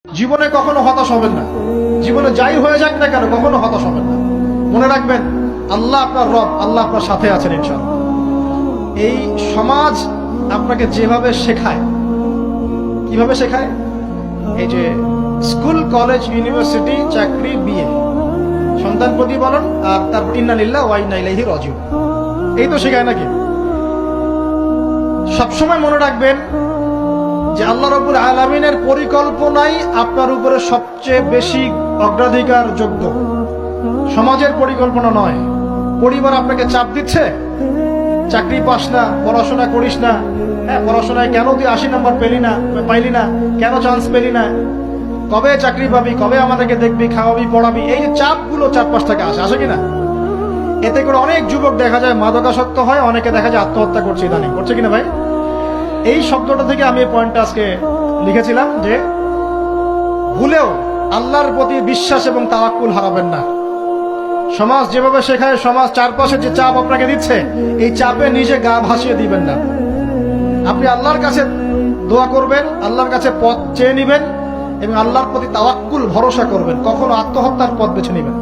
জীবনে কখনো হতাশ হবেন না। জীবনে যাই হয়ে যাক না কেন কখনো হতাশ হবেন না। মনে রাখবেন আল্লাহ আপনার রব, আল্লাহ আপনার সাথে আছেন ইনশাআল্লাহ। এই সমাজ আপনাকে যেভাবে শেখায়, কিভাবে শেখায়, এই যে স্কুল, কলেজ, ইউনিভার্সিটি, চাকরি, বিয়ে, সন্তান প্রতিপালন, আর তারপর ইন্না লিল্লাহি ওয়া ইন্না ইলাইহি রাজিউন, এই তো শেখায় নাকি? সবসময় মনে রাখবেন যে আল্লাহ রাব্বুল আলামিনের পরিকল্পনাই আপনার উপরে সবচেয়ে বেশি অগ্রাধিকার যোগ্য, সমাজের পরিকল্পনা নয়। পরিবার আপনাকে চাপ দিচ্ছে, চাকরি পাস না, পড়াশোনা করিস না, হ্যাঁ পড়াশোনায় কেন তুই 80 নম্বর পাইলি না, কেন চান্স পেলি না, কবে চাকরি পাবি, কবে আমাদেরকে দেখবি, খাওয়াবি, পড়াবি, এই যে চাপগুলো চারপাশ থেকে আসে কিনা, এতে করে অনেক যুবক দেখা যায় মাদকাসক্ত হয়, অনেকে দেখা যায় আত্মহত্যা করছে ইদানিং, করছে কিনা ভাই? এই শব্দটা থেকে আমি এই পয়েন্টটা আজকে লিখেছিলাম যে ভুলেও আল্লাহর প্রতি বিশ্বাস এবং তাওয়াক্কুল হারাবেন না। সমাজ যেভাবে শেখায়, সমাজ চারপাশে যে চাপ আপনাকে দিচ্ছে, এই চাপে নিজে গা ভাসিয়ে দিবেন না। আপনি আল্লাহর কাছে দোয়া করবেন, আল্লাহর কাছে পথ চেয়ে নিবেন এবং আল্লাহর প্রতি তাওয়াক্কুল ভরসা করবেন, কখনো আত্মহত্যার পথ বেছে নিবেন।